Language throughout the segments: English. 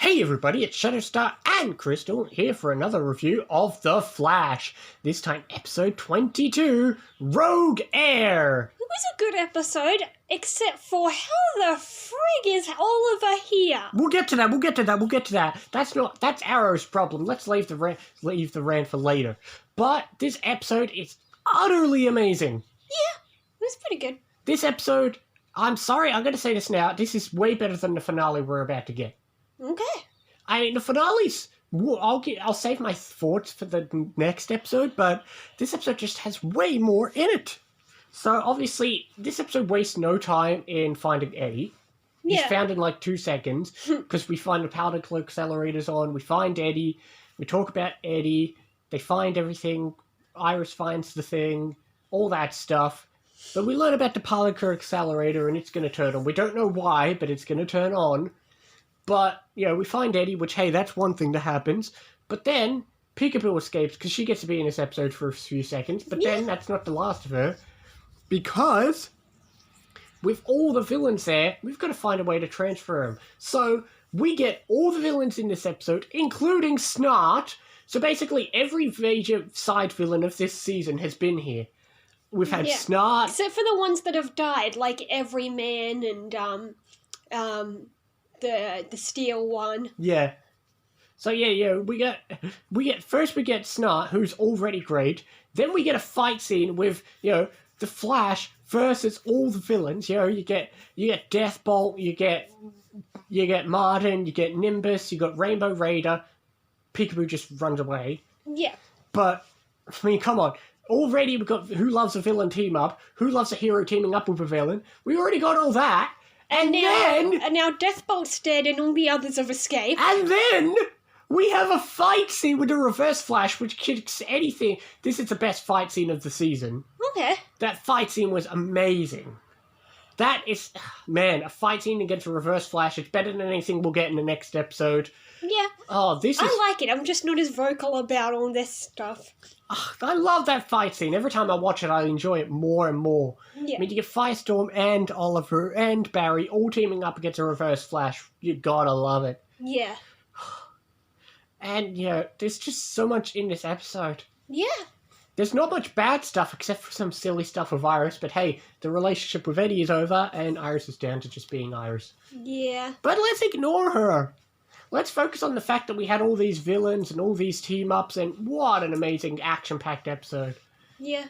Hey everybody, it's Shutterstar and Crystal here for another review of The Flash. This time episode 22, Rogue Air. It was a good episode, except for how the frig is Oliver here? We'll get to that. That's Arrow's problem. Let's leave the rant for later. But this episode is utterly amazing. Yeah, it was pretty good. This episode, I'm sorry, I'm going to say this now, this is way better than the finale we're about to get. Okay. I mean, the finales, I'll save my thoughts for the next episode, but this episode just has way more in it. So, obviously, this episode wastes no time in finding Eddie. He's found in like 2 seconds, because we find the particle accelerators on, we find Eddie, we talk about Eddie, they find everything, Iris finds the thing, all that stuff. But we learn about the particle accelerator, and it's going to turn on. We don't know why, but it's going to turn on. But, you know, we find Eddie, which, hey, that's one thing that happens. But then, Peekaboo escapes, because she gets to be in this episode for a few seconds. But then, that's not the last of her. Because, with all the villains there, we've got to find a way to transfer them. So, we get all the villains in this episode, including Snart. So, basically, every major side villain of this season has been here. We've had Snart. Except for the ones that have died, like Everyman and, the Steel one. Yeah. So we get Snart, who's already great. Then we get a fight scene with, the Flash versus all the villains. You get Deathbolt, you get Martin, you get Nimbus, you got Rainbow Raider. Peekaboo just runs away. Yeah. But I mean, come on. Already we've got Who Loves a Villain team up, Who Loves a Hero teaming up with a villain. We already got all that. And now Deathbolt's dead and all the others have escaped. And then we have a fight scene with a Reverse Flash, which kicks anything. This is the best fight scene of the season. Okay. That fight scene was amazing. That is, man, a fight scene against a Reverse Flash. It's better than anything we'll get in the next episode. Yeah. Oh, I like it. I'm just not as vocal about all this stuff. I love that fight scene. Every time I watch it, I enjoy it more and more. Yeah. I mean, you get Firestorm and Oliver and Barry all teaming up against a Reverse Flash. You gotta love it. Yeah. And, there's just so much in this episode. Yeah. There's not much bad stuff except for some silly stuff with Iris, but hey, the relationship with Eddie is over and Iris is down to just being Iris. Yeah. But let's ignore her. Let's focus on the fact that we had all these villains and all these team-ups, and what an amazing action-packed episode. Yeah.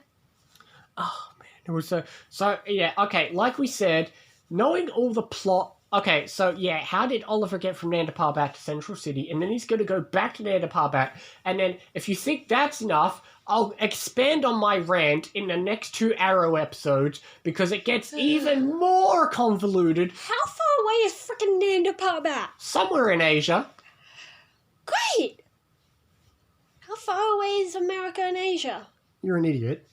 Oh, man. It was okay, like we said, knowing all the plot... Okay, so, how did Oliver get from Nanda Parbat to Central City? And then he's going to go back to Nanda Parbat, and then, if you think that's enough, I'll expand on my rant in the next 2 Arrow episodes, because it gets even more convoluted. How far away is frickin' Nanda Parbat? Somewhere in Asia. Great! How far away is America and Asia? You're an idiot.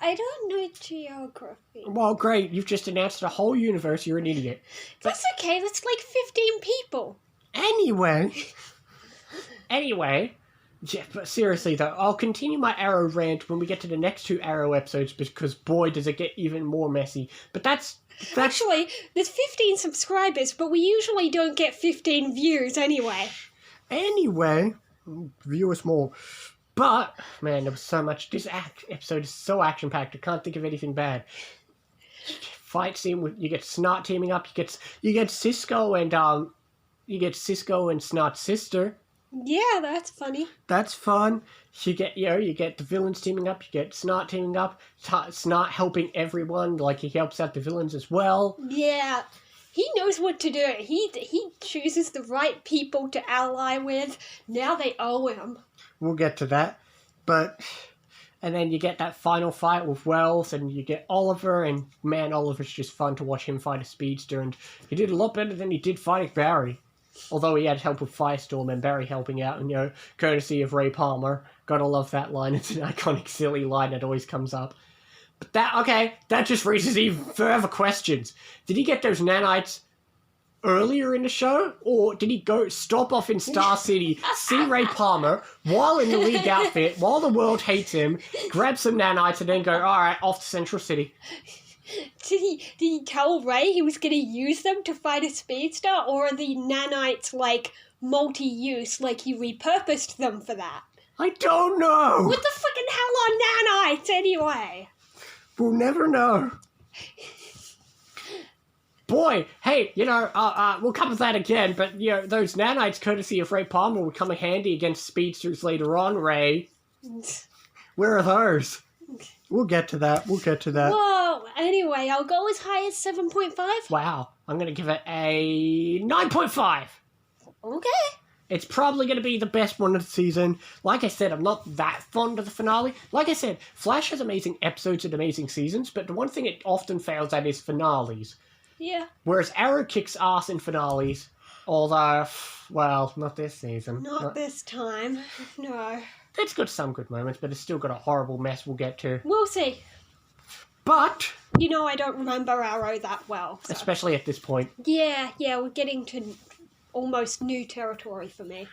I don't know geography. Well, great. You've just announced the whole universe. You're an idiot. That's okay. That's like 15 people. Anyway, but seriously though, I'll continue my Arrow rant when we get to the next 2 Arrow episodes, because boy, does it get even more messy. But that's... Actually, there's 15 subscribers, but we usually don't get 15 views anyway. Anyway, view us more. But, man, there was so much... This episode is so action-packed, I can't think of anything bad. Fight scene with... You get Snart teaming up, you get Cisco and Snart's sister. Yeah, that's funny. That's fun. You get the villains teaming up, you get Snart teaming up, Snart helping everyone, like he helps out the villains as well. Yeah. He knows what to do. He chooses the right people to ally with. Now they owe him. We'll get to that. And then you get that final fight with Wells, and you get Oliver, and man, Oliver's just fun to watch him fight a speedster, and he did a lot better than he did fighting Barry. Although he had help with Firestorm and Barry helping out, and, courtesy of Ray Palmer. Gotta love that line. It's an iconic, silly line that always comes up. But that just raises even further questions. Did he get those nanites earlier in the show? Or did he go stop off in Star City, see Ray Palmer, while in the League outfit, while the world hates him, grab some nanites, and then go, alright, off to Central City? Did he tell Ray he was going to use them to fight a speedster, or are the nanites, like, multi-use, like you repurposed them for that. I don't know. What the fucking hell are nanites anyway? We'll never know. Boy, hey, we'll cover that again, but, those nanites, courtesy of Ray Palmer, will come in handy against speedsters later on, Ray. Where are those? We'll get to that. Whoa, anyway, I'll go as high as 7.5. Wow, I'm going to give it a 9.5. Okay. It's probably going to be the best one of the season. Like I said, I'm not that fond of the finale. Like I said, Flash has amazing episodes and amazing seasons, but the one thing it often fails at is finales. Yeah. Whereas Arrow kicks ass in finales, although, well, not this season. Not this time. No. It's got some good moments, but it's still got a horrible mess we'll get to. We'll see. But... I don't remember Arrow that well. So. Especially at this point. Yeah, we're getting to almost new territory for me.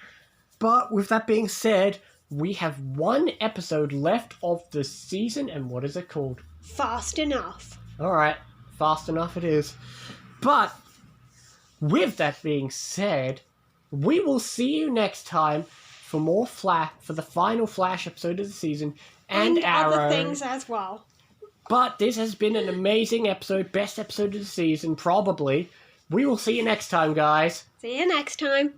But with that being said, we have one episode left of the season, and what is it called? Fast Enough. Alright, fast enough it is. But, with that being said, we will see you next time for more Flash, for the final Flash episode of the season, and Arrow. Other things as well. But this has been an amazing episode, best episode of the season, probably. We will see you next time, guys. See you next time.